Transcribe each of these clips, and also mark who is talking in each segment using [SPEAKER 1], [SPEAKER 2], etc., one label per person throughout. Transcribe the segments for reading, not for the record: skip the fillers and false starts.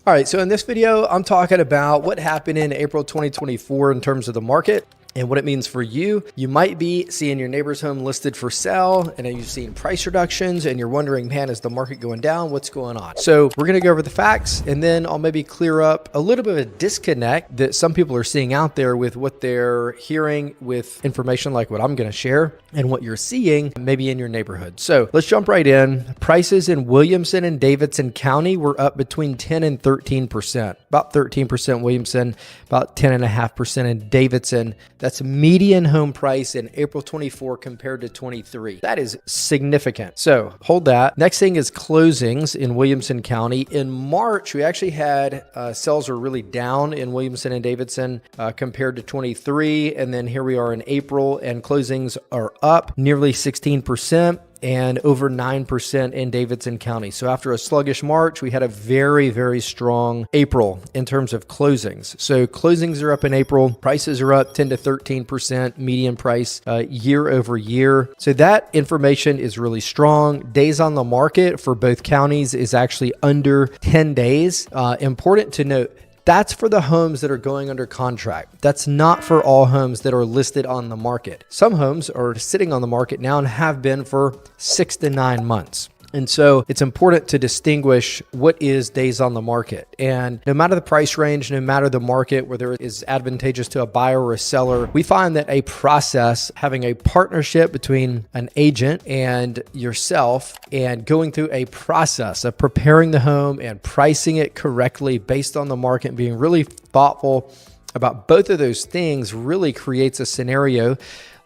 [SPEAKER 1] All right, so in this video, I'm talking about what happened in April 2024 in terms of the market and what it means for you. You might be seeing your neighbor's home listed for sale and you've seen price reductions and you're wondering, man, is the market going down? What's going on? So we're going to go over the facts and then I'll maybe clear up a little bit of a disconnect that some people are seeing out there with what they're hearing with information like what I'm going to share and what you're seeing maybe in your neighborhood. So let's jump right in. Prices in Williamson and Davidson County were up between 10 and 13%, about 13% Williamson, about 10.5% in Davidson. That's median home price in April 24 compared to 23. That is significant. So hold that. Next thing is closings in Williamson County. In March, we actually had sales were really down in Williamson and Davidson compared to 23. And then here we are in April and closings are up nearly 16%. And over 9% in Davidson County. So after a sluggish March, we had a very, very strong April in terms of closings. So closings are up in April. Prices are up 10 to 13% median price year over year. So that information is really strong. Days on the market for both counties is actually under 10 days. Important to note, that's for the homes that are going under contract. That's not for all homes that are listed on the market. Some homes are sitting on the market now and have been for 6 to 9 months. And so it's important to distinguish what is days on the market. And no matter the price range, no matter the market, whether it is advantageous to a buyer or a seller, we find that a process, having a partnership between an agent and yourself and going through a process of preparing the home and pricing it correctly based on the market and being really thoughtful about both of those things really creates a scenario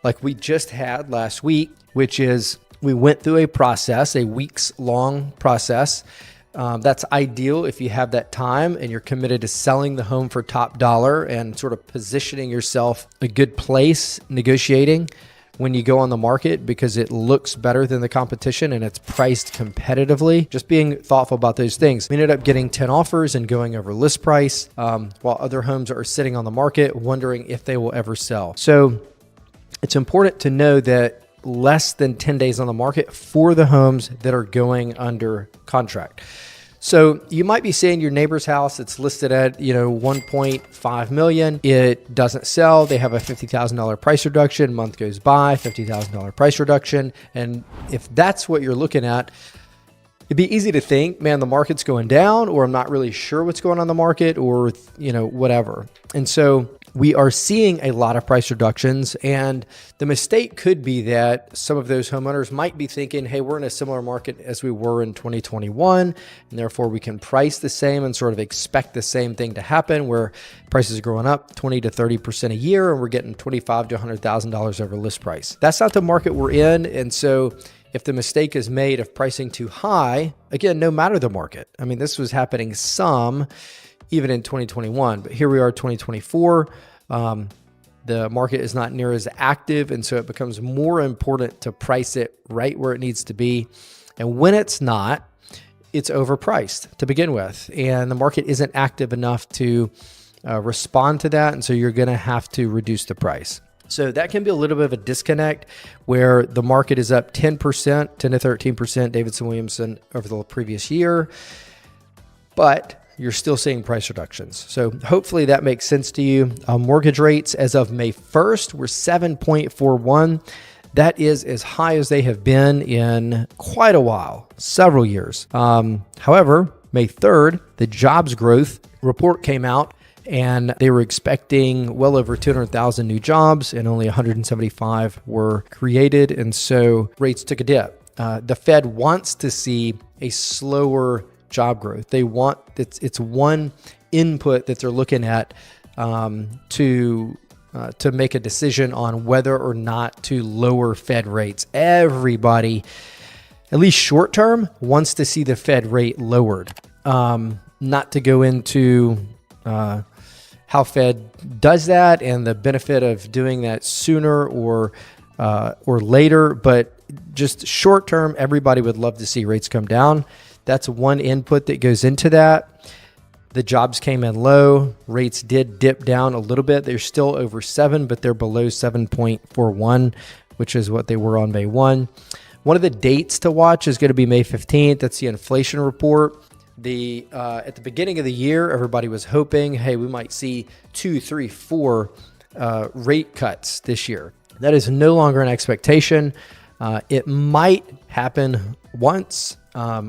[SPEAKER 1] like we just had last week, which is we went through a process, a weeks-long process. That's ideal if you have that time and you're committed to selling the home for top dollar and sort of positioning yourself a good place negotiating when you go on the market because it looks better than the competition and it's priced competitively. Just being thoughtful about those things. We ended up getting 10 offers and going over list price while other homes are sitting on the market wondering if they will ever sell. So it's important to know that less than 10 days on the market for the homes that are going under contract. So you might be seeing your neighbor's house that's listed at, 1.5 million. It doesn't sell. They have a $50,000 price reduction. Month goes by, $50,000 price reduction. And if that's what you're looking at, it'd be easy to think, man, the market's going down, or I'm not really sure what's going on in the market, or, whatever. And so we are seeing a lot of price reductions, and the mistake could be that some of those homeowners might be thinking, hey, we're in a similar market as we were in 2021, and therefore we can price the same and sort of expect the same thing to happen where prices are growing up 20 to 30% a year, and we're getting $25,000 to $100,000 over list price. That's not the market we're in, and so if the mistake is made of pricing too high, again, no matter the market. I mean, this was happening some even in 2021, but here we are 2024. The market is not near as active, and so it becomes more important to price it right where it needs to be. And when it's not, it's overpriced to begin with, and the market isn't active enough to respond to that, and so you're going to have to reduce the price. So that can be a little bit of a disconnect where the market is up 10%, 10 to 13%, Davidson Williamson over the previous year, but you're still seeing price reductions. So hopefully that makes sense to you. Mortgage rates as of May 1st were 7.41. That is as high as they have been in quite a while, several years. However, May 3rd, the jobs growth report came out, and they were expecting well over 200,000 new jobs, and only 175 were created. And so rates took a dip. The Fed wants to see a slower job growth. They want, it's one input that they're looking at to make a decision on whether or not to lower Fed rates. Everybody, at least short term, wants to see the Fed rate lowered. Not to go into how Fed does that and the benefit of doing that sooner or later, but just short term, everybody would love to see rates come down. That's one input that goes into that. The jobs came in low. Rates did dip down a little bit. They're still over 7, but they're below 7.41, which is what they were on May 1. One of the dates to watch is going to be May 15th. That's the inflation report. At the beginning of the year, everybody was hoping, hey, we might see 2, 3, 4 rate cuts this year. That is no longer an expectation. It might happen once,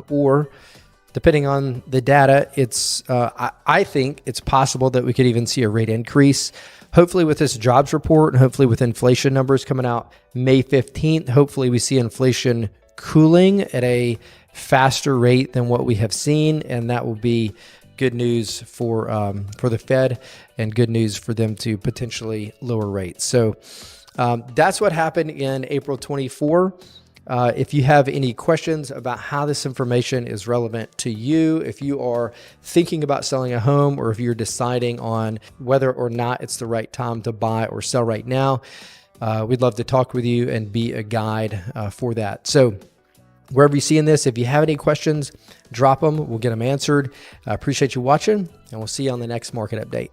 [SPEAKER 1] or depending on the data, I think it's possible that we could even see a rate increase. Hopefully with this jobs report and hopefully with inflation numbers coming out May 15th, hopefully we see inflation cooling at a faster rate than what we have seen. And that will be good news for the Fed and good news for them to potentially lower rates. So that's what happened in April 24. If you have any questions about how this information is relevant to you, if you are thinking about selling a home, or if you're deciding on whether or not it's the right time to buy or sell right now, we'd love to talk with you and be a guide for that. So wherever you're seeing this, if you have any questions, drop them. We'll get them answered. I appreciate you watching, and we'll see you on the next market update.